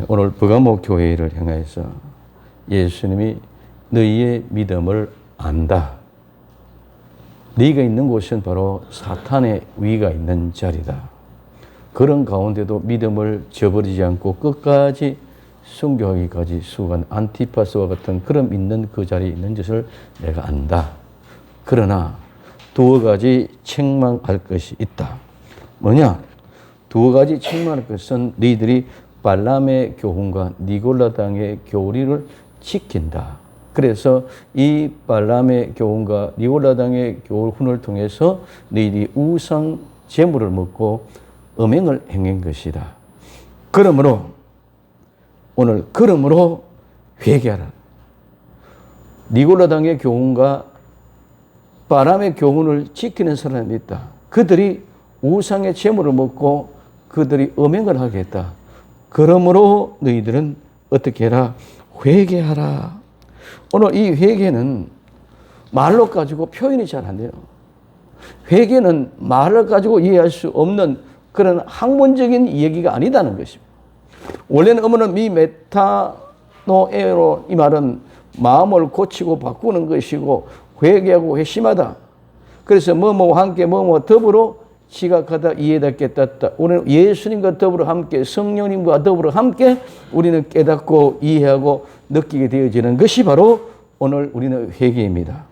오늘 버가모 교회를 향해서 예수님이 너희의 믿음을 안다. 네가 있는 곳은 바로 사탄의 위가 있는 자리다. 그런 가운데도 믿음을 저버리지 않고 끝까지 순교하기까지 수고한 안티파스와 같은 그런 믿는 그 자리에 있는 것을 내가 안다. 그러나 두어 가지 책망할 것이 있다. 뭐냐? 두어 가지 책망할 것은 너희들이 발람의 교훈과 니골라당의 교리를 지킨다. 그래서 이 발람의 교훈과 니골라당의 교훈을 통해서 너희들이 우상 제물을 먹고 음행을 행한 것이다. 그러므로 오늘 회개하라. 니골라당의 교훈과 발람의 교훈을 지키는 사람이 있다. 그들이 우상의 제물을 먹고 그들이 음행을 하겠다. 그러므로 너희들은 어떻게 해라? 회개하라. 오늘 이 회개는 말로 가지고 표현이 잘 안 돼요. 회개는 말을 가지고 이해할 수 없는 그런 학문적인 얘기가 아니다는 것입니다. 원래는 어머는 미 메타노에로 이 말은 마음을 고치고 바꾸는 것이고 회개하고 회심하다. 그래서 뭐뭐와 함께 뭐뭐 더불어 지각하다 이해닫게 땄다. 우리는 예수님과 더불어 함께 성령님과 더불어 함께 우리는 깨닫고 이해하고 느끼게 되어지는 것이 바로 오늘 우리는 회개입니다.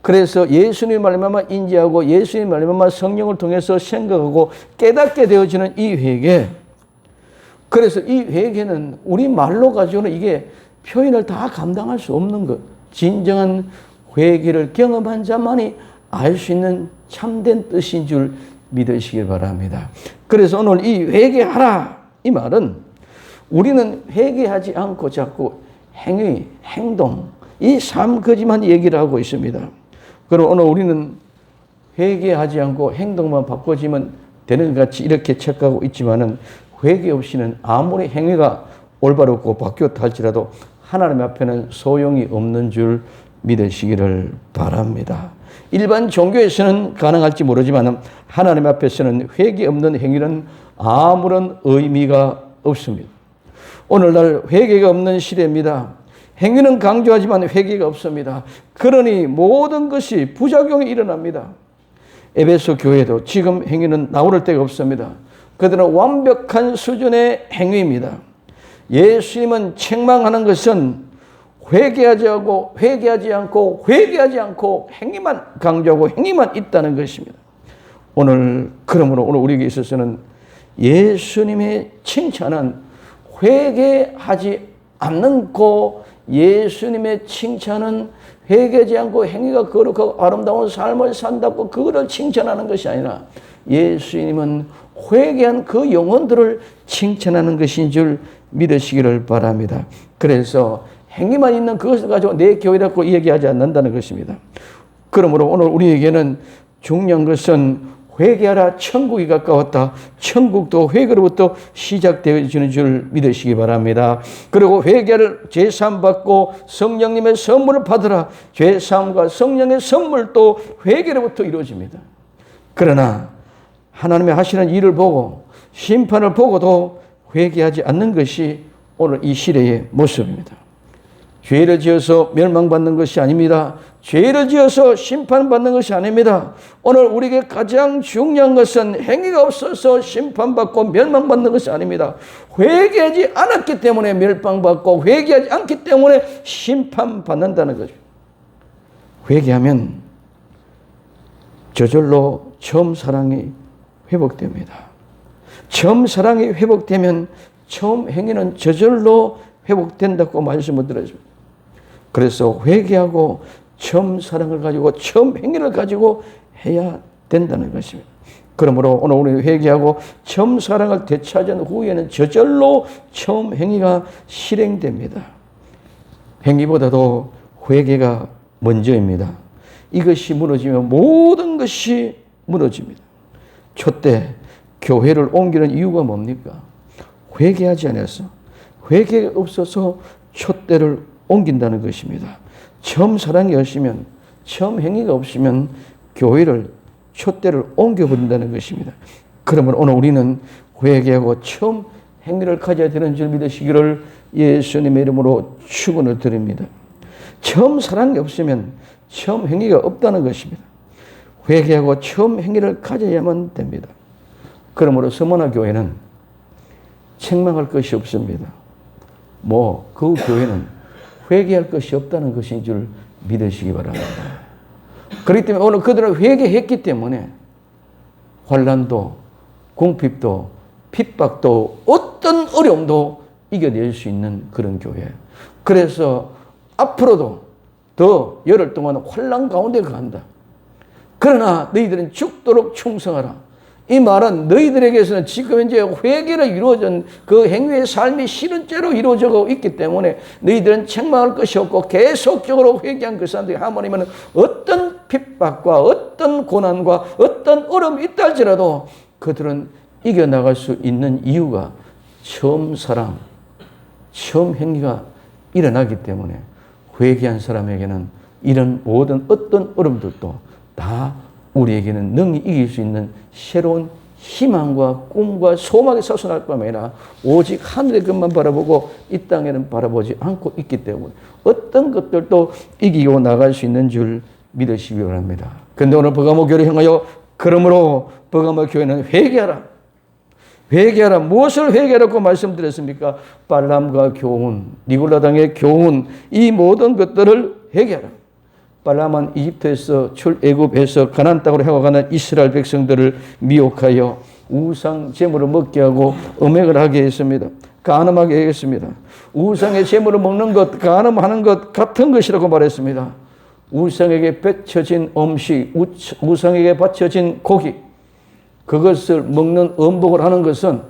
그래서 예수님 말씀만 인지하고 예수님 말씀만 성령을 통해서 생각하고 깨닫게 되어지는 이 회개. 그래서 이 회개는 우리 말로 가지고는 이게 표현을 다 감당할 수 없는 것. 진정한 회개를 경험한 자만이 알 수 있는 참된 뜻인 줄 믿으시길 바랍니다. 그래서 오늘 이 회개하라 이 말은 우리는 회개하지 않고 자꾸 행위, 행동, 이 삶 거지만 얘기를 하고 있습니다. 그럼 오늘 우리는 회개하지 않고 행동만 바꿔지면 되는 것 같이 이렇게 착각하고 있지만은 회개 없이는 아무리 행위가 올바르고 바뀌었다 할지라도 하나님 앞에는 소용이 없는 줄 믿으시기를 바랍니다. 일반 종교에서는 가능할지 모르지만 하나님 앞에서는 회개 없는 행위는 아무런 의미가 없습니다. 오늘날 회개가 없는 시대입니다. 행위는 강조하지만 회개가 없습니다. 그러니 모든 것이 부작용이 일어납니다. 에베소 교회도 지금 행위는 나올 데가 없습니다. 그들은 완벽한 수준의 행위입니다. 예수님은 책망하는 것은 회개하지 않고 행위만 강조하고 행위만 있다는 것입니다. 그러므로 오늘 우리에게 있어서는 예수님의 칭찬은 회개하지 않고 예수님의 칭찬은 회개하지 않고 행위가 거룩하고 아름다운 삶을 산다고 그거를 칭찬하는 것이 아니라 예수님은 회개한 그 영혼들을 칭찬하는 것인 줄 믿으시기를 바랍니다. 그래서 행위만 있는 그것을 가지고 내 교회라고 얘기하지 않는다는 것입니다. 그러므로 오늘 우리에게는 중요한 것은 회개하라 천국이 가까웠다. 천국도 회개로부터 시작되어지는 줄 믿으시기 바랍니다. 그리고 회개를 제사함 받고 성령님의 선물을 받으라. 제사함과 성령의 선물도 회개로부터 이루어집니다. 그러나 하나님의 하시는 일을 보고 심판을 보고도 회개하지 않는 것이 오늘 이 시대의 모습입니다. 죄를 지어서 멸망받는 것이 아닙니다. 죄를 지어서 심판받는 것이 아닙니다. 오늘 우리에게 가장 중요한 것은 행위가 없어서 심판받고 멸망받는 것이 아닙니다. 회개하지 않았기 때문에 멸망받고 회개하지 않기 때문에 심판받는다는 거죠. 회개하면 저절로 처음 사랑이 회복됩니다. 처음 사랑이 회복되면 처음 행위는 저절로 회복된다고 말씀을 드렸습니다. 그래서 회개하고 처음 사랑을 가지고 처음 행위를 가지고 해야 된다는 것입니다. 그러므로 오늘 우리 회개하고 처음 사랑을 되찾은 후에는 저절로 처음 행위가 실행됩니다. 행위보다도 회개가 먼저입니다. 이것이 무너지면 모든 것이 무너집니다. 촛대 교회를 옮기는 이유가 뭡니까? 회개하지 않아서 회개가 없어서 촛대를 옮긴다는 것입니다. 처음 사랑이 없으면 처음 행위가 없으면 교회를 촛대를 옮겨버린다는 것입니다. 그러면 오늘 우리는 회개하고 처음 행위를 가져야 되는 줄 믿으시기를 예수님의 이름으로 축원을 드립니다. 처음 사랑이 없으면 처음 행위가 없다는 것입니다. 회개하고 처음 행위를 가져야만 됩니다. 그러므로 서머나 교회는 책망할 것이 없습니다. 그 교회는 회개할 것이 없다는 것인 줄 믿으시기 바랍니다. 그렇기 때문에 오늘 그들은 회개했기 때문에 환난도, 궁핍도, 핍박도, 어떤 어려움도 이겨낼 수 있는 그런 교회. 그래서 앞으로도 더 열흘 동안 환난 가운데 간다. 그러나 너희들은 죽도록 충성하라. 이 말은 너희들에게서는 지금 현재 회개로 이루어진 그 행위의 삶이 실현죄로 이루어져 있기 때문에 너희들은 책망할 것이 없고 계속적으로 회개한 그 사람들이 하모니면 어떤 핍박과 어떤 고난과 어떤 어려움이 있다 할지라도 그들은 이겨나갈 수 있는 이유가 처음 사랑, 처음 행위가 일어나기 때문에 회개한 사람에게는 이런 모든 어떤 어려움들도 다 우리에게는 능히 이길 수 있는 새로운 희망과 꿈과 소망이 솟아날 뿐만 아니라 오직 하늘의 것만 바라보고 이 땅에는 바라보지 않고 있기 때문에 어떤 것들도 이기고 나갈 수 있는 줄 믿으시기 바랍니다. 그런데 오늘 버가모 교회를 향하여 그러므로 버가모 교회는 회개하라. 회개하라. 무엇을 회개하라고 말씀드렸습니까? 발람과 교훈, 니골라 당의 교훈, 이 모든 것들을 회개하라. 발람은 이집트에서 출애굽해서 가나안 땅으로 해와가는 이스라엘 백성들을 미혹하여 우상 제물을 먹게 하고 음행을 하게 했습니다. 간음하게 했습니다. 우상의 제물을 먹는 것, 간음하는 것 같은 것이라고 말했습니다. 우상에게 바쳐진 음식, 우상에게 바쳐진 고기, 그것을 먹는 음복을 하는 것은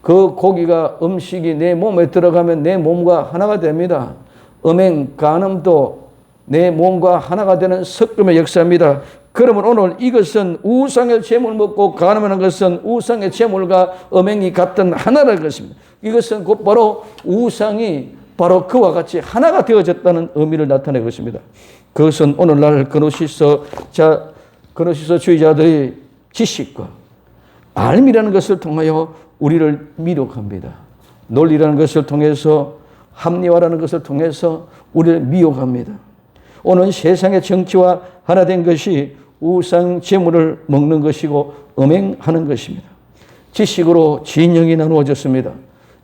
그 고기가 음식이 내 몸에 들어가면 내 몸과 하나가 됩니다. 음행, 간음도 내 몸과 하나가 되는 섞음의 역사입니다. 그러면 오늘 이것은 우상의 제물 먹고 간음하는 것은 우상의 제물과 음행이 같은 하나라는 것입니다. 이것은 곧 바로 우상이 바로 그와 같이 하나가 되어졌다는 의미를 나타낼 것입니다. 그것은 오늘날 그노시서주의자들의 지식과 알미라는 것을 통하여 우리를 미혹합니다. 논리라는 것을 통해서 합리화라는 것을 통해서 우리를 미혹합니다. 오늘 세상의 정치와 하나 된 것이 우상 제물을 먹는 것이고 음행하는 것입니다. 지식으로 진영이 나누어졌습니다.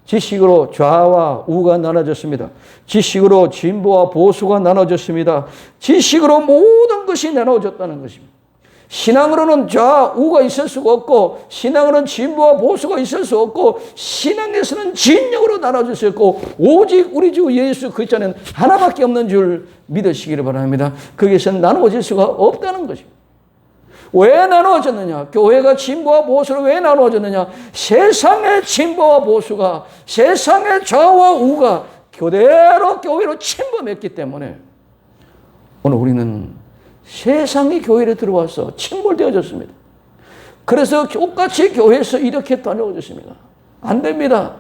지식으로 좌와 우가 나눠졌습니다. 지식으로 진보와 보수가 나눠졌습니다. 지식으로 모든 것이 나눠졌다는 것입니다. 신앙으로는 좌우가 있을 수가 없고 신앙으로는 진보와 보수가 있을 수 없고 신앙에서는 진영으로 나눠질 수 있고 오직 우리 주 예수 그리스도는 하나밖에 없는 줄 믿으시기를 바랍니다. 거기에서는 나누어질 수가 없다는 것입니다. 왜 나누어졌느냐? 교회가 진보와 보수로 왜 나누어졌느냐? 세상의 진보와 보수가 세상의 좌와 우가 그대로 교회로 침범했기 때문에 오늘 우리는 세상이 교회에 들어와서 침몰되어졌습니다. 그래서 똑같이 교회에서 이렇게 다녀오셨습니다. 안 됩니다.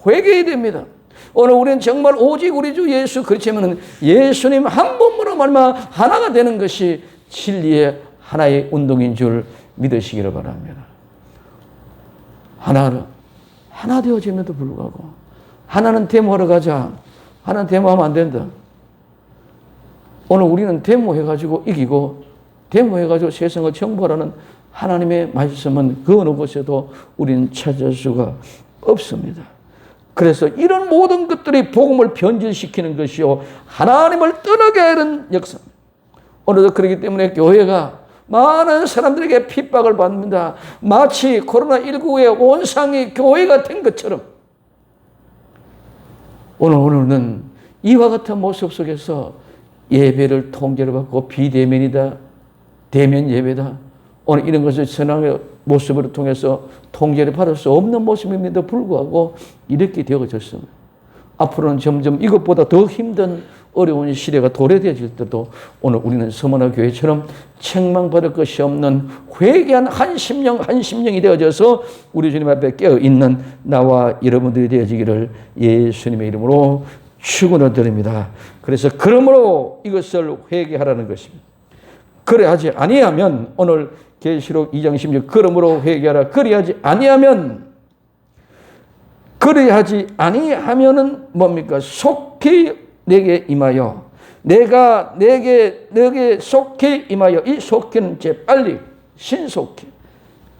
회개해야 됩니다. 오늘 우리는 정말 오직 우리 주 예수 그렇지만 예수님 한 분으로 말마 하나가 되는 것이 진리의 하나의 운동인 줄 믿으시기를 바랍니다. 하나 되어짐에도 불구하고 하나는 데모하러 가자. 하나는 데모하면 안 된다. 오늘 우리는 데모해가지고 이기고 데모해가지고 세상을 정벌하는 하나님의 말씀은 그 어느 곳에도 우리는 찾을 수가 없습니다. 그래서 이런 모든 것들이 복음을 변질시키는 것이요 하나님을 떠나게 하는 역사입니다. 오늘도 그렇기 때문에 교회가 많은 사람들에게 핍박을 받습니다. 마치 코로나19의 온상이 교회가 된 것처럼 오늘은 이와 같은 모습 속에서 예배를 통제를 받고 비대면이다, 대면 예배다. 오늘 이런 것을 전황의 모습을 통해서 통제를 받을 수 없는 모습임에도 불구하고 이렇게 되어졌습니다. 앞으로는 점점 이것보다 더 힘든 어려운 시대가 도래되어질 때도 오늘 우리는 서머나 교회처럼 책망받을 것이 없는 회개한 한 심령이 되어져서 우리 주님 앞에 깨어있는 나와 여러분들이 되어지기를 예수님의 이름으로 축원을 드립니다. 그래서 그러므로 이것을 회개하라는 것입니다. 그래야지 아니하면 오늘 계시록 2장 16 그러므로 회개하라. 그래야지 아니하면 그리하지 아니하면은 뭡니까? 속히 내게 임하여 내가 내게 속히 임하여, 이 속히는 재빨리, 신속히,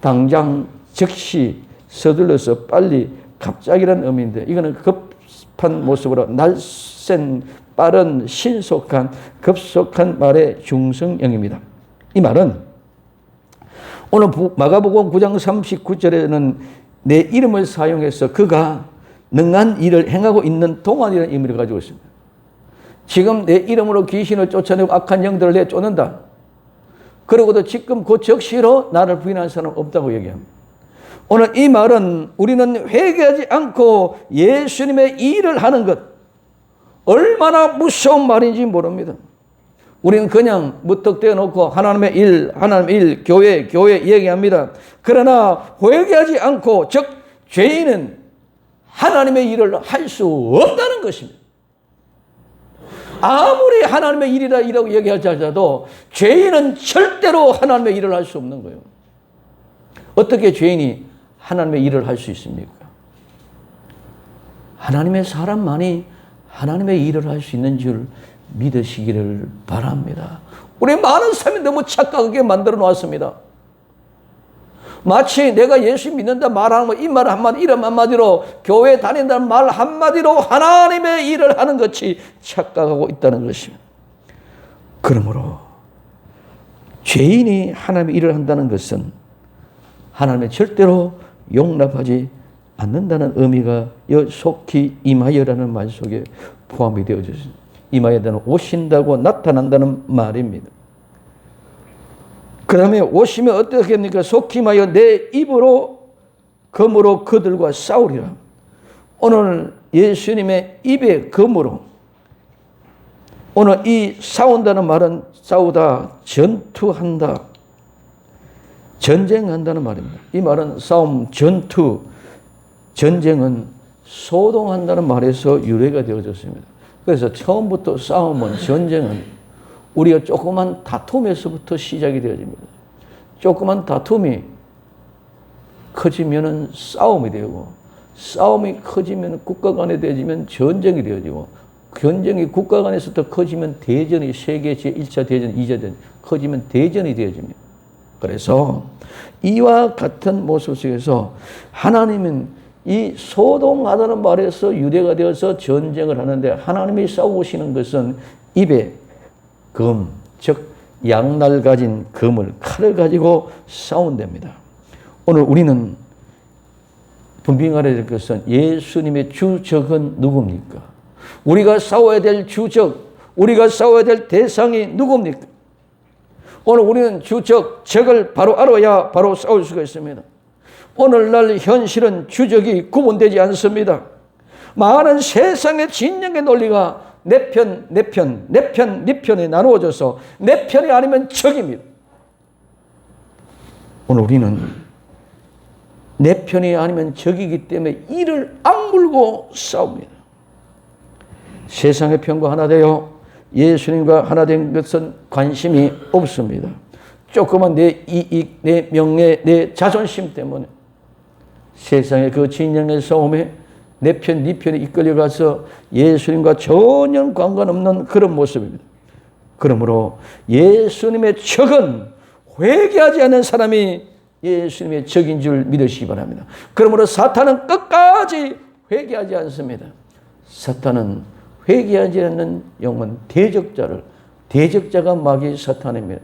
당장, 즉시, 서둘러서 빨리, 갑자기라는 의미인데, 이거는 급한 모습으로 날쌘, 빠른, 신속한, 급속한 말의 중성형입니다. 이 말은 오늘 마가복음 9장 39절에는 내 이름을 사용해서 그가 능한 일을 행하고 있는 동안이라는 의미를 가지고 있습니다. 지금 내 이름으로 귀신을 쫓아내고 악한 영들을 내쫓는다. 그러고도 지금 그 적시로 나를 부인하는 사람 없다고 얘기합니다. 오늘 이 말은 우리는 회개하지 않고 예수님의 일을 하는 것, 얼마나 무서운 말인지 모릅니다. 우리는 그냥 무턱대어 놓고 하나님의 일, 교회 얘기합니다. 그러나 회개하지 않고, 즉 죄인은 하나님의 일을 할 수 없다는 것입니다. 아무리 하나님의 일이라고 얘기하자도 죄인은 절대로 하나님의 일을 할 수 없는 거예요. 어떻게 죄인이 하나님의 일을 할 수 있습니까? 하나님의 사람만이 하나님의 일을 할 수 있는 줄 믿으시기를 바랍니다. 우리 많은 사람이 너무 착각하게 만들어 놓았습니다. 마치 내가 예수 믿는다 말하는 거, 이 말 한마디, 이름 한마디로, 교회 다닌다는 말 한마디로 하나님의 일을 하는 것이 착각하고 있다는 것입니다. 그러므로 죄인이 하나님의 일을 한다는 것은 하나님의 절대로 용납하지 않는다는 의미가 속히 임하여라는 말 속에 포함이 되어져 있습니다. 임하여는 오신다고 나타난다는 말입니다. 그 다음에 오시면 어떻게 합니까? 속히 임하여 내 입으로 검으로 그들과 싸우리라. 오늘 예수님의 입의 검으로, 오늘 이 싸운다는 말은 싸우다, 전투한다, 전쟁한다는 말입니다. 이 말은 싸움, 전투, 전쟁은 소동한다는 말에서 유래가 되어졌습니다. 그래서 처음부터 싸움은, 전쟁은 우리가 조그만 다툼에서부터 시작이 되어집니다. 조그만 다툼이 커지면은 싸움이 되고, 싸움이 커지면 국가 간에 되어지면 전쟁이 되어지고, 전쟁이 국가 간에서 더 커지면 대전이, 세계 제1차 대전, 2차 대전 커지면 대전이 되어집니다. 그래서 이와 같은 모습 속에서 하나님은 이 소동하다는 말에서 유래가 되어서 전쟁을 하는데, 하나님이 싸우시는 것은 입에 검, 즉 양날 가진 검을, 칼을 가지고 싸운답니다. 오늘 우리는 분명하게 될 것은 예수님의 주적은 누굽니까? 우리가 싸워야 될 주적, 우리가 싸워야 될 대상이 누굽니까? 오늘 우리는 적을 바로 알아야 바로 싸울 수가 있습니다. 오늘날 현실은 주적이 구분되지 않습니다. 많은 세상의 진영의 논리가 내 편, 네 편에 나누어져서 내 편이 아니면 적입니다. 오늘 우리는 내 편이 아니면 적이기 때문에 이를 악물고 싸웁니다. 세상의 편과 하나 되어 예수님과 하나 된 것은 관심이 없습니다. 조그만 내 이익, 내 명예, 내 자존심 때문에 세상의 그 진영의 싸움에 내 편, 네 편에 이끌려가서 예수님과 전혀 관계없는 그런 모습입니다. 그러므로 예수님의 적은 회개하지 않는 사람이 예수님의 적인 줄 믿으시기 바랍니다. 그러므로 사탄은 끝까지 회개하지 않습니다. 사탄은 회개하지 않는 영혼, 대적자가 마귀 사탄입니다.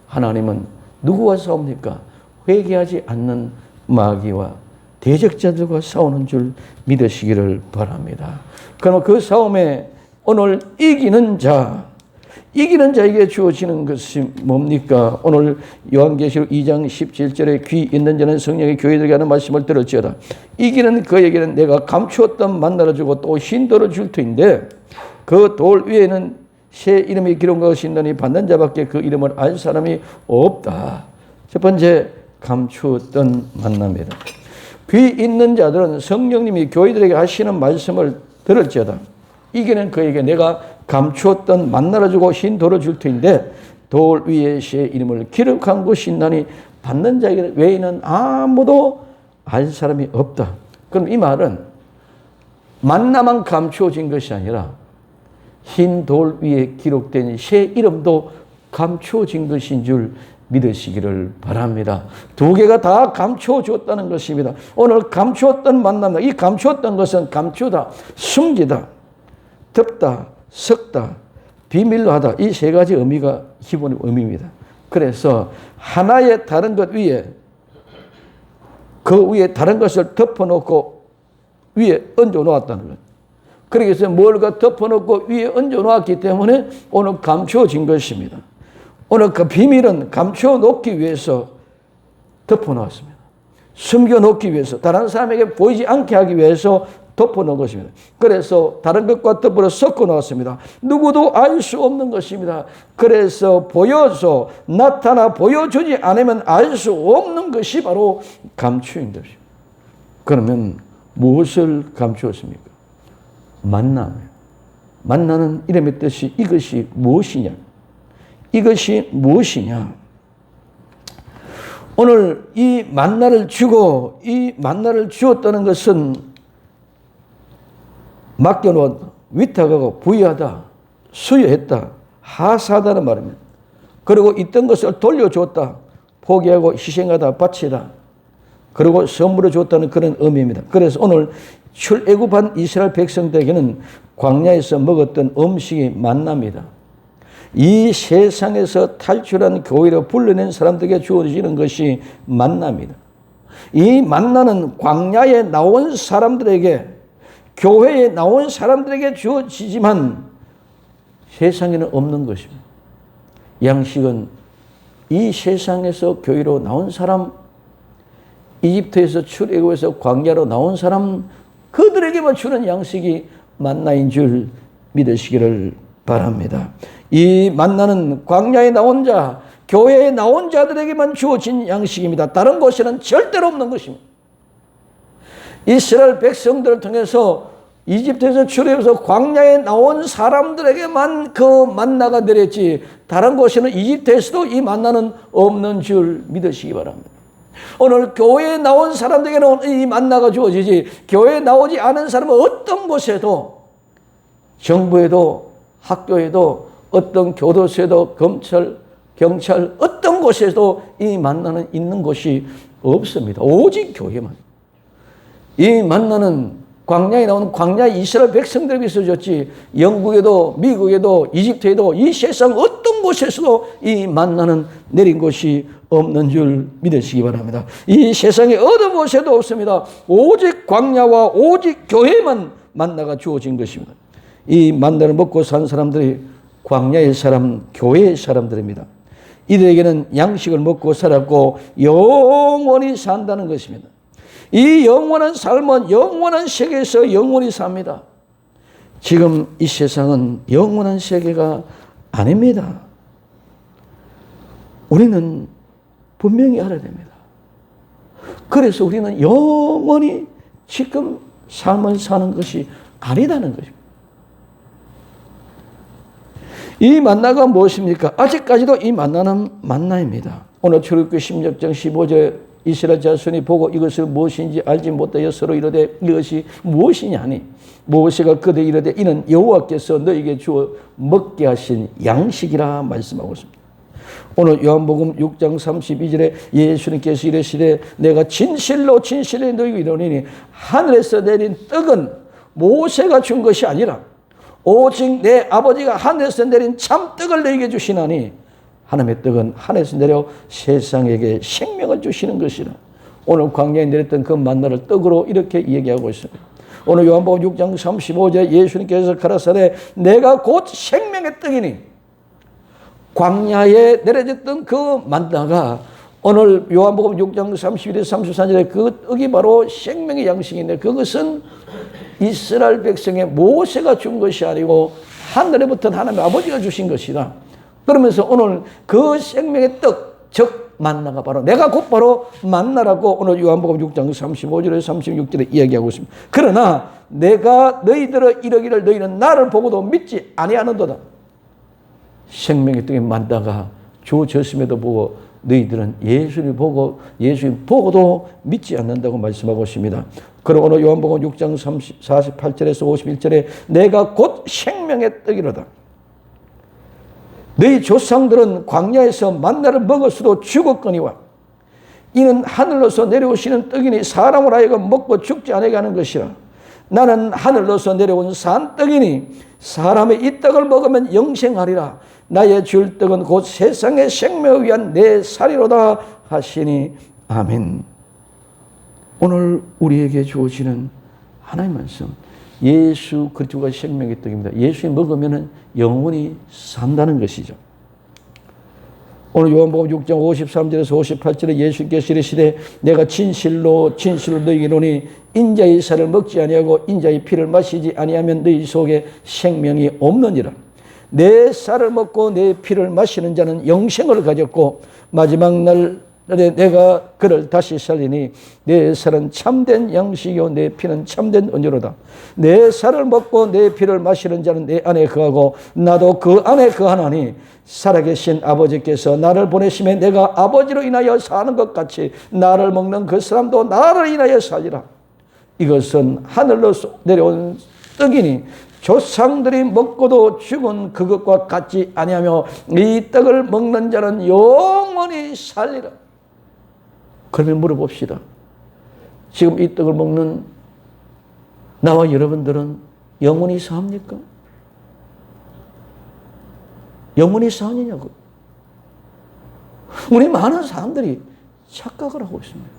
하나님은 누구와 싸웁니까? 회개하지 않는 마귀와 대적자들과 싸우는 줄 믿으시기를 바랍니다. 그럼 그 싸움에 오늘 이기는 자에게 주어지는 것이 뭡니까? 오늘 요한계시록 2장 17절에 귀 있는 자는 성령의 교회들에게 하는 말씀을 들을지어다. 이기는 그에게는 내가 감추었던 만나를 주고 또 흰돌을 줄 터인데 그 돌 위에는 새 이름이 기록한 것이 있느니 받는 자밖에 그 이름을 알 사람이 없다. 첫 번째, 감추었던 만나입니다. 귀 있는 자들은 성령님이 교회들에게 하시는 말씀을 들을지어다. 이기는 그에게 내가 감추었던 만나를 주고 흰 돌을 줄 터인데 돌 위에 새 이름을 기록한 것이 있나니 받는 자 외에는 아무도 알 사람이 없다. 그럼 이 말은 만나만 감추어진 것이 아니라 흰 돌 위에 기록된 새 이름도 감추어진 것인 줄 믿으시기를 바랍니다. 두 개가 다 감추어졌다는 것입니다. 오늘 감추었던 만남, 이 감추었던 것은 감추다, 숨기다, 덮다, 섞다, 비밀로 하다, 이 세 가지 의미가 기본 의미입니다. 그래서 하나의 다른 것 위에, 그 위에 다른 것을 덮어놓고 위에 얹어 놓았다는 것. 그래서 뭘가 덮어놓고 위에 얹어 놓았기 때문에 오늘 감추어진 것입니다. 오늘 그 비밀은 감추어 놓기 위해서 덮어 놓았습니다. 숨겨 놓기 위해서, 다른 사람에게 보이지 않게 하기 위해서 덮어 놓은 것입니다. 그래서 다른 것과 더불어 섞어 놓았습니다. 누구도 알 수 없는 것입니다. 그래서 보여서 나타나 보여주지 않으면 알 수 없는 것이 바로 감추인 것입니다. 그러면 무엇을 감추었습니까? 만남이에요. 만나는 이름의 뜻이 이것이 무엇이냐? 이것이 무엇이냐? 오늘 이 만나를 주고 이 만나를 주었다는 것은 맡겨놓은 위탁하고 부여하다, 수여했다, 하사하다는 말입니다. 그리고 있던 것을 돌려줬다, 포기하고 희생하다, 바치다, 그리고 선물을 줬다는 그런 의미입니다. 그래서 오늘 출애굽한 이스라엘 백성들에게는 광야에서 먹었던 음식이 만나입니다. 이 세상에서 탈출한 교회로 불러낸 사람들에게 주어지는 것이 만나입니다. 이 만나는 광야에 나온 사람들에게, 교회에 나온 사람들에게 주어지지만 세상에는 없는 것입니다. 양식은 이 세상에서 교회로 나온 사람, 이집트에서 출애굽해서 광야로 나온 사람, 그들에게만 주는 양식이 만나인 줄 믿으시기를 바랍니다. 이 만나는 광야에 나온 자, 교회에 나온 자들에게만 주어진 양식입니다. 다른 곳에는 절대로 없는 것입니다. 이스라엘 백성들을 통해서 이집트에서 출애굽해서 광야에 나온 사람들에게만 그 만나가 내렸지, 다른 곳에는 이집트에서도 이 만나는 없는 줄 믿으시기 바랍니다. 오늘 교회에 나온 사람들에게는 이 만나가 주어지지, 교회에 나오지 않은 사람은 어떤 곳에도, 정부에도, 학교에도, 어떤 교도소에도, 검찰, 경찰, 어떤 곳에도 이 만나는 있는 곳이 없습니다. 오직 교회만. 이 만나는 광야에 나온 광야 이스라엘 백성들에게 있어졌지, 영국에도, 미국에도, 이집트에도, 이 세상 어떤 곳에서도 이 만나는 내린 곳이 없는 줄 믿으시기 바랍니다. 이 세상에 어느 곳에도 없습니다. 오직 광야와 오직 교회만 만나가 주어진 것입니다. 이 만나를 먹고 산 사람들이 광야의 사람, 교회의 사람들입니다. 이들에게는 양식을 먹고 살았고 영원히 산다는 것입니다. 이 영원한 삶은 영원한 세계에서 영원히 삽니다. 지금 이 세상은 영원한 세계가 아닙니다. 우리는 분명히 알아야 됩니다. 그래서 우리는 영원히 지금 삶을 사는 것이 아니다는 것입니다. 이 만나가 무엇입니까? 아직까지도 이 만나는 만나입니다. 오늘 출애굽기 16장 15절에 이스라엘 자손이 보고 이것을 무엇인지 알지 못하여 서로 이르되 이것이 무엇이냐니 모세가 그들에게 이르되 이는 여호와께서 너에게 주어 먹게 하신 양식이라 말씀하고 있습니다. 오늘 요한복음 6장 32절에 예수님께서 이르시되 내가 진실로 진실로 너희에게 이르노니 하늘에서 내린 떡은 모세가 준 것이 아니라 오직 내 아버지가 하늘에서 내린 참 떡을 너희에게 주시나니 하나님의 떡은 하늘에서 내려 세상에게 생명을 주시는 것이라. 오늘 광야에 내렸던 그 만나를 떡으로 이렇게 얘기하고 있습니다. 오늘 요한복음 6장 35절에 예수님께서 가라사대 내가 곧 생명의 떡이니, 광야에 내려졌던 그 만나가 오늘 요한복음 6장 31절 33절에 그 떡이 바로 생명의 양식인데, 그것은 이스라엘 백성의 모세가 준 것이 아니고 하늘에부터 하나님의 아버지가 주신 것이다. 그러면서 오늘 그 생명의 떡, 즉 만나가 바로 내가 곧 바로 만나라고 오늘 요한복음 6장 35절에 36절에 이야기하고 있습니다. 그러나 내가 너희들을 이르기를 너희는 나를 보고도 믿지 아니하는도다. 생명의 떡의 만나가 주어졌음에도 보고 너희들은 예수를 보고 예수님 보고도 믿지 않는다고 말씀하고 있습니다. 그럼 오늘 요한복음 6장 48절에서 51절에 내가 곧 생명의 떡이로다. 너희 조상들은 광야에서 만나를 먹었어도 죽었거니와 이는 하늘로서 내려오시는 떡이니 사람을 하여금 먹고 죽지 않게 하는 것이라. 나는 하늘로서 내려온 산 떡이니 사람의 이 떡을 먹으면 영생하리라. 나의 줄 떡은 곧 세상의 생명을 위한 내 살이로다 하시니 아멘. 오늘 우리에게 주어지는 하나님의 말씀, 예수 그리스도가 생명의 떡입니다. 예수 먹으면 영원히 산다는 것이죠. 오늘 요한복음 6장 53절에서 58절에 예수께서 이르시되 내가 진실로 너희에게 이르노니 인자의 살을 먹지 아니하고 인자의 피를 마시지 아니하면 너희 속에 생명이 없느니라. 내 살을 먹고 내 피를 마시는 자는 영생을 가졌고 마지막 날에 내가 그를 다시 살리니 내 살은 참된 양식이요 내 피는 참된 은유로다. 내 살을 먹고 내 피를 마시는 자는 내 안에 거하고 나도 그 안에 거하나니 살아계신 아버지께서 나를 보내심에 내가 아버지로 인하여 사는 것 같이 나를 먹는 그 사람도 나를 인하여 살리라. 이것은 하늘로 내려온 떡이니 조상들이 먹고도 죽은 그것과 같지 아니하며 이 떡을 먹는 자는 영원히 살리라. 그러면 물어봅시다. 지금 이 떡을 먹는 나와 여러분들은 영원히 삽니까? 영원히 사느냐고. 우리 많은 사람들이 착각을 하고 있습니다.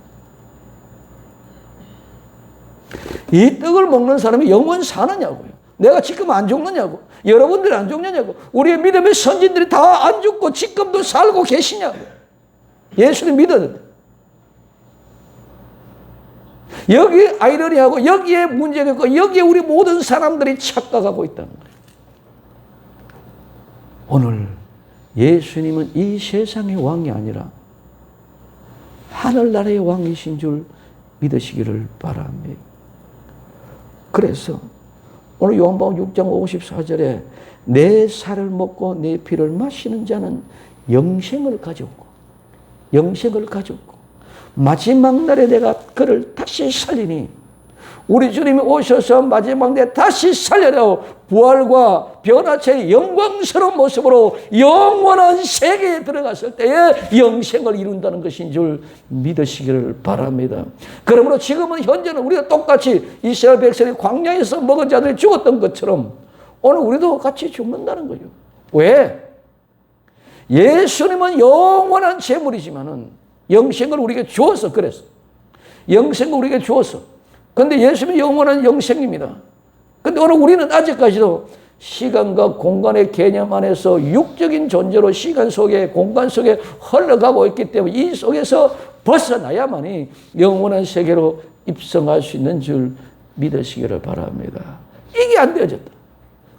이 떡을 먹는 사람이 영원 사느냐고요. 내가 지금 안 죽느냐고. 여러분들이 안 죽느냐고. 우리의 믿음의 선진들이 다 안 죽고 지금도 살고 계시냐고. 예수를 믿었는데. 여기 아이러니하고 여기에 문제가 있고 여기에 우리 모든 사람들이 착각하고 있다는 거예요. 오늘 예수님은 이 세상의 왕이 아니라 하늘나라의 왕이신 줄 믿으시기를 바랍니다. 그래서 오늘 요한복음 6장 54절에 내 살을 먹고 내 피를 마시는 자는 영생을 가졌고 마지막 날에 내가 그를 다시 살리니 우리 주님이 오셔서 마지막 날에 다시 살려내어 부활과 변화체의 영광스러운 모습으로 영원한 세계에 들어갔을 때에 영생을 이룬다는 것인 줄 믿으시기를 바랍니다. 그러므로 지금은 현재는 우리가 똑같이 이스라엘 백성이 광야에서 먹은 자들이 죽었던 것처럼 오늘 우리도 같이 죽는다는 거죠. 왜? 예수님은 영원한 재물이지만은 영생을 우리에게 주어서 그랬어. 영생을 우리에게 주어서. 그런데 예수님은 영원한 영생입니다. 그런데 오늘 우리는 아직까지도 시간과 공간의 개념 안에서 육적인 존재로 시간 속에 공간 속에 흘러가고 있기 때문에 이 속에서 벗어나야만이 영원한 세계로 입성할 수 있는 줄 믿으시기를 바랍니다. 이게 안 되어졌다.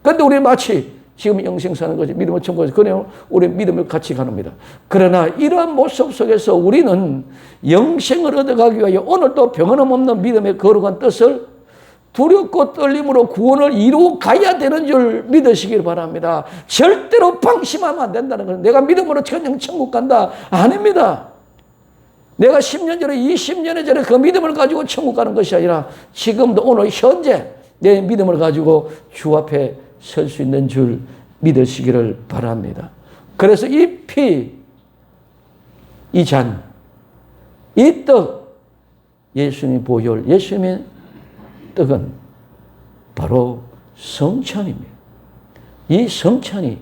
그런데 우리 마치 지금 영생 사는 거지 믿음을 천국에서 그냥 우리 믿음을 같이 가릅니다. 그러나 이러한 모습 속에서 우리는 영생을 얻어가기 위하여 오늘도 변함없는 믿음의 거룩한 뜻을 두렵고 떨림으로 구원을 이루어 가야 되는 줄 믿으시길 바랍니다. 절대로 방심하면 안 된다는 거예요. 내가 믿음으로 그냥 천국 간다. 아닙니다. 내가 10년 전에 20년 전에 그 믿음을 가지고 천국 가는 것이 아니라 지금도 오늘 현재 내 믿음을 가지고 주 앞에 설 수 있는 줄 믿으시기를 바랍니다. 그래서 이 피, 이 잔, 이 떡, 예수님의 보혈, 예수님의 떡은 바로 성찬입니다. 이 성찬이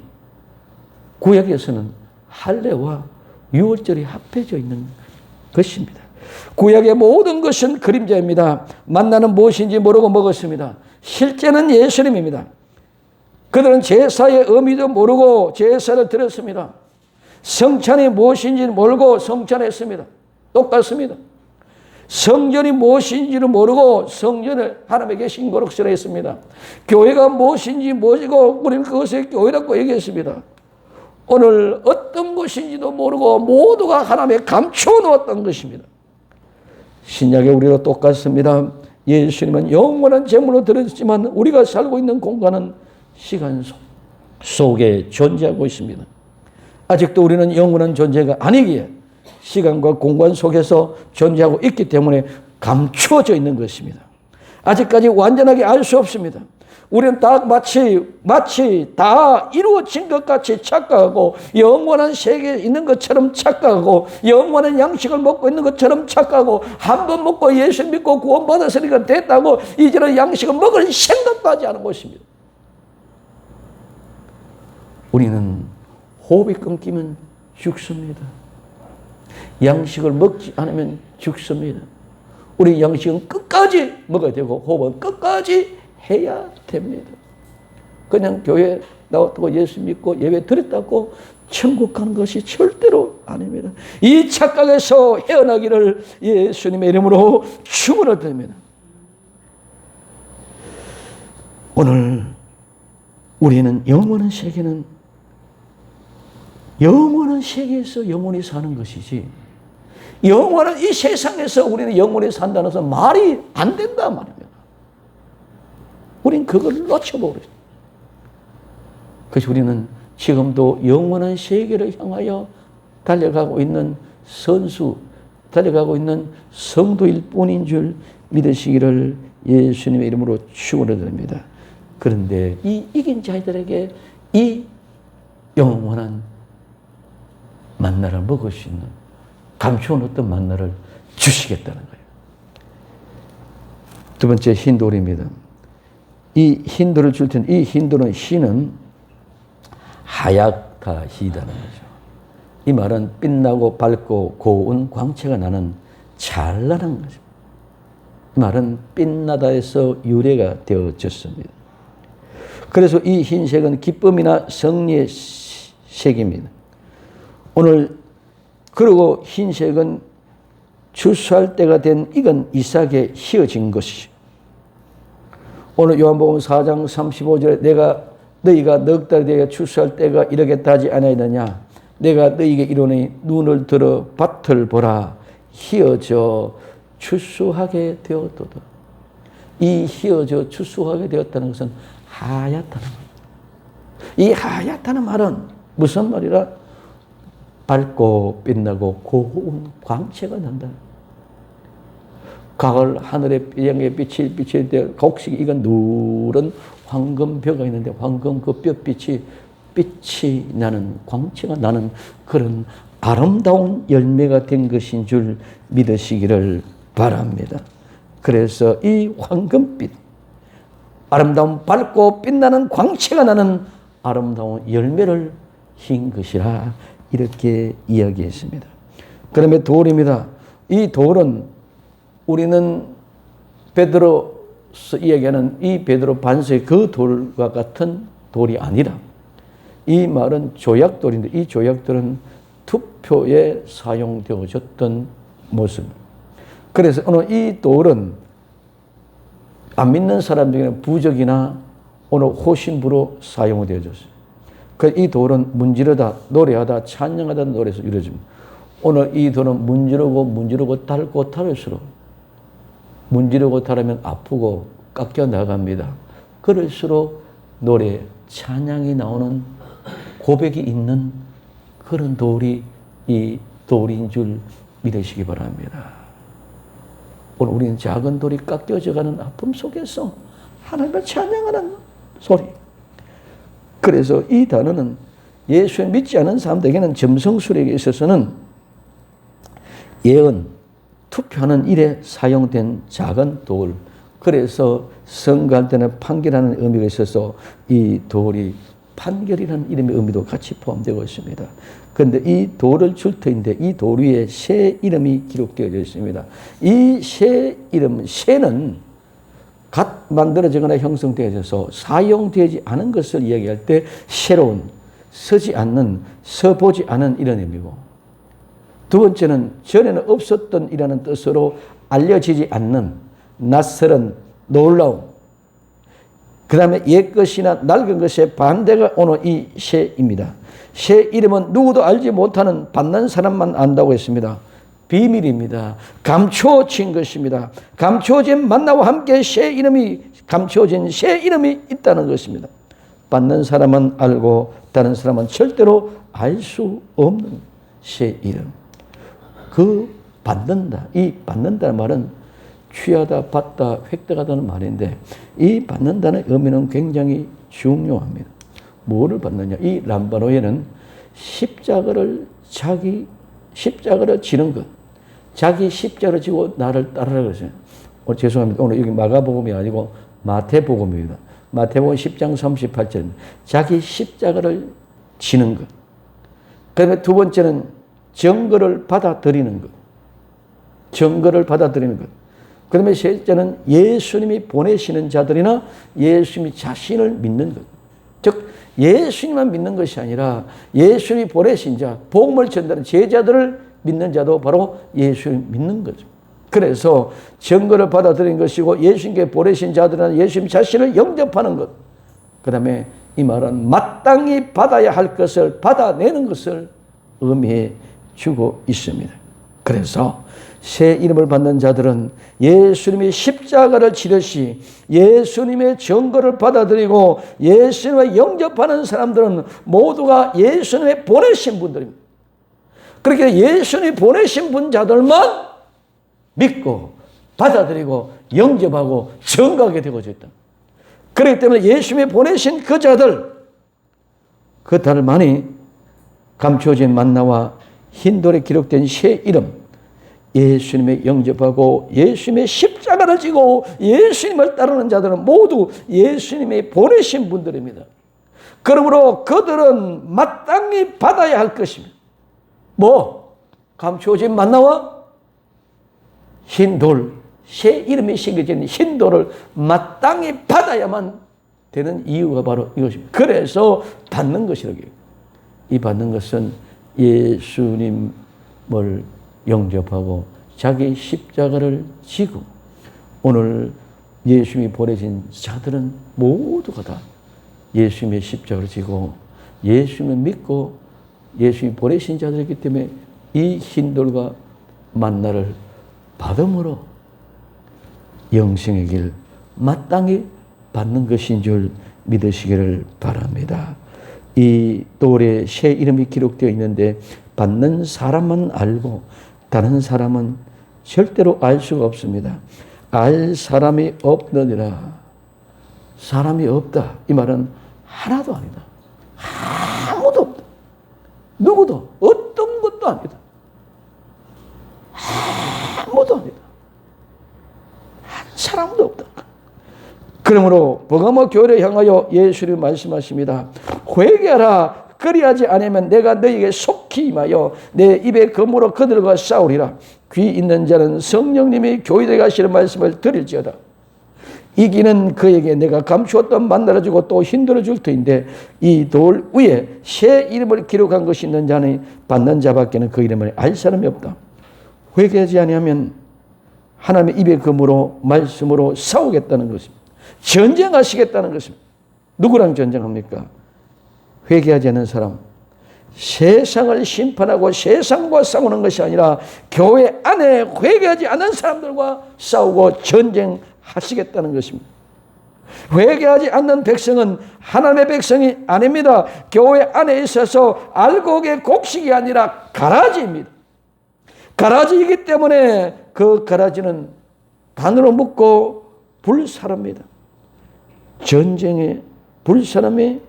구약에서는 할례와 유월절이 합해져 있는 것입니다. 구약의 모든 것은 그림자입니다. 만나는 무엇인지 모르고 먹었습니다. 실제는 예수님입니다. 그들은 제사의 의미도 모르고 제사를 드렸습니다. 성찬이 무엇인지 모르고 성찬했습니다. 똑같습니다. 성전이 무엇인지를 모르고 성전을 하나님에게 신고록스레 했습니다. 교회가 무엇인지 모르고 우리는 그것을 교회라고 얘기했습니다. 오늘 어떤 것인지도 모르고 모두가 하나님에 감춰 놓았던 것입니다. 신약의 우리도 똑같습니다. 예수님은 영원한 제물로 드렸지만 우리가 살고 있는 공간은 시간 속에 존재하고 있습니다. 아직도 우리는 영원한 존재가 아니기에 시간과 공간 속에서 존재하고 있기 때문에 감추어져 있는 것입니다. 아직까지 완전하게 알 수 없습니다. 우리는 딱 마치 다 이루어진 것 같이 착각하고 영원한 세계에 있는 것처럼 착각하고 영원한 양식을 먹고 있는 것처럼 착각하고 한 번 먹고 예수 믿고 구원받았으니까 됐다고 이제는 양식을 먹을 생각도 하지 않은 것입니다. 우리는 호흡이 끊기면 죽습니다. 양식을 먹지 않으면 죽습니다. 우리 양식은 끝까지 먹어야 되고 호흡은 끝까지 해야 됩니다. 그냥 교회 나왔다고 예수 믿고 예배 드렸다고 천국 가는 것이 절대로 아닙니다. 이 착각에서 헤어나기를 예수님의 이름으로 축원드립니다. 오늘 우리는 영원한 세계에서 영원히 사는 것이지 영원한 이 세상에서 우리는 영원히 산다는 것은 말이 안 된다 말입니다. 우린 그걸 놓쳐버렸어요. 그래서 우리는 지금도 영원한 세계를 향하여 달려가고 있는 달려가고 있는 성도일 뿐인 줄 믿으시기를 예수님의 이름으로 축원드립니다. 그런데 이 이긴 자들에게 이 영원한 만나를 먹을 수 있는 감추어놓은 어떤 만나를 주시겠다는 거예요. 두 번째 흰돌입니다. 이 흰돌을 줄 텐데 이 흰돌은 희는 하얗다 희다는 거죠. 이 말은 빛나고 밝고 고운 광채가 나는 찬란한 거죠. 이 말은 빛나다에서 유래가 되어졌습니다. 그래서 이 흰색은 기쁨이나 승리의 색입니다. 오늘 그리고 흰색은 추수할 때가 된 이건 이삭에 휘어진 것이죠. 오늘 요한복음 4장 35절에 너희가 넉 달 되어 추수할 때가 이르겠다 하지 아니하느냐. 내가 너희에게 이르노니 눈을 들어 밭을 보라. 휘어져 추수하게 되었도다. 이 휘어져 추수하게 되었다는 것은 하얗다는 것. 이 하얗다는 말은 무슨 말이라? 밝고 빛나고 고운 광채가 난다. 가을 하늘에 양의 빛이 비칠 때 곡식 이건 누런 황금벼가 있는데 황금 그 뼈빛이 빛이 나는 광채가 나는 그런 아름다운 열매가 된 것인 줄 믿으시기를 바랍니다. 그래서 이 황금빛 아름다운 밝고 빛나는 광채가 나는 아름다운 열매를 흰 것이라 이렇게 이야기했습니다. 그러면 돌입니다. 이 돌은 우리는 베드로서 이야기하는 이 베드로 반서의 그 돌과 같은 돌이 아니라 이 말은 조약돌인데 이 조약돌은 투표에 사용되어졌던 모습. 그래서 오늘 이 돌은 안 믿는 사람들에게는 부적이나 오늘 호신부로 사용되어졌어요. 이 돌은 문지르다, 노래하다, 찬양하다 노래에서 이루어집니다. 오늘 이 돌은 문지르고 달고 달을수록 문지르고 달으면 아프고 깎여 나갑니다. 그럴수록 노래, 찬양이 나오는 고백이 있는 그런 돌이 이 돌인 줄 믿으시기 바랍니다. 오늘 우리는 작은 돌이 깎여져가는 아픔 속에서 하나님을 찬양하는 소리. 그래서 이 단어는 예수를 믿지 않은 사람들에게는 점성술에게 있어서는 예언, 투표하는 일에 사용된 작은 돌. 그래서 선거할 때는 판결하는 의미가 있어서 이 돌이 판결이라는 이름의 의미도 같이 포함되고 있습니다. 그런데 이 돌을 줄 터인데 이 돌 위에 새 이름이 기록되어 있습니다. 이 새 이름, 새는 갓 만들어지거나 형성되어져서 사용되지 않은 것을 이야기할 때 새로운, 서지 않는, 서보지 않은 이런 의미고, 두 번째는 전에는 없었던 이라는 뜻으로 알려지지 않는 낯설은 놀라움, 그 다음에 옛것이나 낡은 것의 반대가 오늘 이 새입니다. 새 이름은 누구도 알지 못하는 받는 사람만 안다고 했습니다. 비밀입니다. 감추어진 것입니다. 감추어진 만나와 함께 새 이름이, 감추어진 새 이름이 있다는 것입니다. 받는 사람은 알고 다른 사람은 절대로 알 수 없는 새 이름. 그 받는다, 이 받는다는 말은 취하다, 받다, 획득하다는 말인데 이 받는다는 의미는 굉장히 중요합니다. 뭐를 받느냐? 이 람바노에는 십자가를 지는 것. 자기 십자가를 지고 나를 따르라 그랬어요. 죄송합니다. 오늘 여기 마가복음이 아니고 마태복음입니다. 마태복음 10장 38절입니다. 자기 십자가를 지는 것. 그다음에 두 번째는 증거를 받아들이는 것. 증거를 받아들이는 것. 그 다음에 셋째는 예수님이 보내시는 자들이나 예수님이 자신을 믿는 것. 즉 예수님만 믿는 것이 아니라 예수님이 보내신 자, 복음을 전달하는 제자들을 믿는 자도 바로 예수님 믿는 거죠. 그래서 증거를 받아들이는 것이고 예수님께 보내신 자들이나 예수님 자신을 영접하는 것. 그 다음에 이 말은 마땅히 받아야 할 것을 받아내는 것을 의미해 주고 있습니다. 그래서 새 이름을 받는 자들은 예수님이 십자가를 지듯이 예수님의 증거를 받아들이고 예수님을 영접하는 사람들은 모두가 예수님의 보내신 분들입니다. 그렇게 예수님이 보내신 분자들만 믿고 받아들이고 영접하고 증거하게 되어져 있다. 그렇기 때문에 예수님이 보내신 그 자들, 그 달만이 감추어진 만나와 흰돌에 기록된 새 이름, 예수님의 영접하고 예수님의 십자가를 지고 예수님을 따르는 자들은 모두 예수님이 보내신 분들입니다. 그러므로 그들은 마땅히 받아야 할 것입니다. 뭐? 감추어진 만나와 흰돌, 새 이름이 새겨진 흰돌을 마땅히 받아야만 되는 이유가 바로 이것입니다. 그래서 받는 것이라고 해요. 이 받는 것은 예수님을 영접하고 자기 십자가를 지고 오늘 예수님이 보내신 자들은 모두가 다 예수님의 십자가를 지고 예수님을 믿고 예수님이 보내신 자들이기 때문에 이 흰돌과 만나를 받음으로 영생의 길 마땅히 받는 것인 줄 믿으시기를 바랍니다. 이 돌에 새 이름이 기록되어 있는데 받는 사람만 알고 다른 사람은 절대로 알 수가 없습니다. 알 사람이 없느니라. 사람이 없다. 이 말은 하나도 아니다. 아무도 없다. 누구도 어떤 것도 아니다. 아무도 아니다. 한 사람도 없다. 그러므로 버가모 교회를 향하여 예수님 말씀하십니다. 회개하라. 그리하지 않으면 내가 너희에게 속히 임하여 내 입에 검으로 그들과 싸우리라. 귀 있는 자는 성령님이 교회에 가시는 말씀을 들을지어다. 이기는 그에게 내가 감추었던 만나를 주고 또 흰돌을 줄 터인데 이 돌 위에 새 이름을 기록한 것이 있는 자는 받는 자밖에는 그 이름을 알 사람이 없다. 회개하지 아니하면 하나님의 입에 검으로 말씀으로 싸우겠다는 것입니다. 전쟁하시겠다는 것입니다. 누구랑 전쟁합니까? 회개하지 않는 사람. 세상을 심판하고 세상과 싸우는 것이 아니라 교회 안에 회개하지 않는 사람들과 싸우고 전쟁하시겠다는 것입니다. 회개하지 않는 백성은 하나님의 백성이 아닙니다. 교회 안에 있어서 알곡의 곡식이 아니라 가라지입니다. 가라지이기 때문에 그 가라지는 단으로 묶고 불사릅니다. 전쟁의 불사람에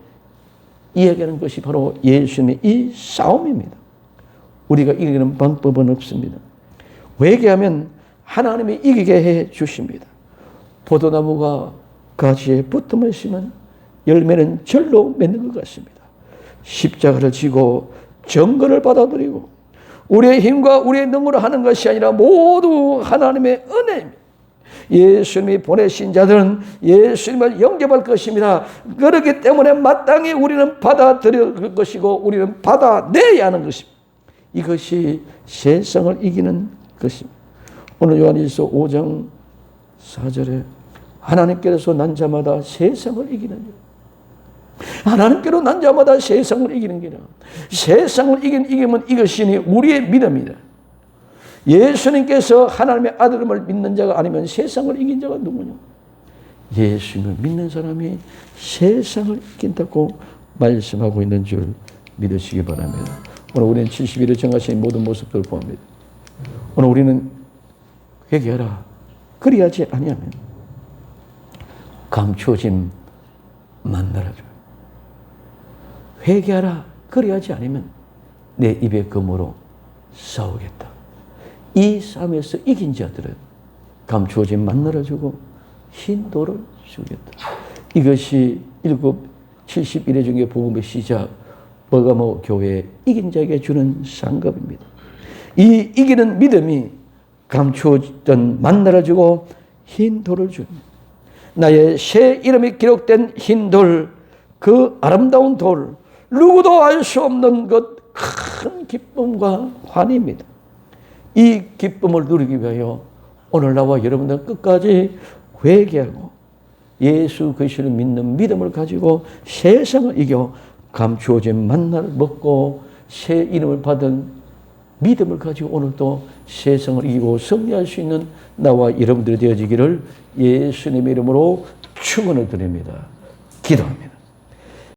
이야기하는 것이 바로 예수님의 이 싸움입니다. 우리가 이기는 방법은 없습니다. 회개하면 하나님이 이기게 해 주십니다. 포도나무가 가지에 붙음을 심은 열매는 절로 맺는 것 같습니다. 십자가를 지고 증거를 받아들이고 우리의 힘과 우리의 능으로 하는 것이 아니라 모두 하나님의 은혜입니다. 예수님이 보내신 자들은 예수님을 영접할 것입니다. 그렇기 때문에 마땅히 우리는 받아들일 것이고 우리는 받아내야 하는 것입니다. 이것이 세상을 이기는 것입니다. 오늘 요한일서 5장 4절에 하나님께서 난 자마다 세상을 이기는 자. 하나님께로 난 자마다 세상을 이기는 기라. 세상을 이기면 이것이니 우리의 믿음이다. 예수님께서 하나님의 아들임을 믿는 자가 아니면 세상을 이긴 자가 누구냐? 예수님을 믿는 사람이 세상을 이긴다고 말씀하고 있는 줄 믿으시기 바랍니다. 오늘 우리는 70일을 정하신 모든 모습들을 보합니다. 오늘 우리는 회개하라. 그리하지 아니하면 감추어진 만나라 줘요. 회개하라. 그리하지 않으면 내 입의 검으로 싸우겠다. 이 싸움에서 이긴 자들은 감추어진 만나라 주고 흰 돌을 주겠다. 이것이 71회 중에 복음의 시작 버가모 교회에 이긴 자에게 주는 상급입니다. 이 이기는 믿음이 감추어졌던 만나라 주고 흰 돌을 줍니다. 나의 새 이름이 기록된 흰 돌, 그 아름다운 돌, 누구도 알 수 없는 것 큰 기쁨과 환희입니다. 이 기쁨을 누리기 위하여 오늘 나와 여러분들 끝까지 회개하고 예수 그리스도를 믿는 믿음을 가지고 세상을 이겨 감추어진 만나를 먹고 새 이름을 받은 믿음을 가지고 오늘도 세상을 이기고 승리할 수 있는 나와 여러분들이 되어지기를 예수님의 이름으로 축원을 드립니다. 기도합니다.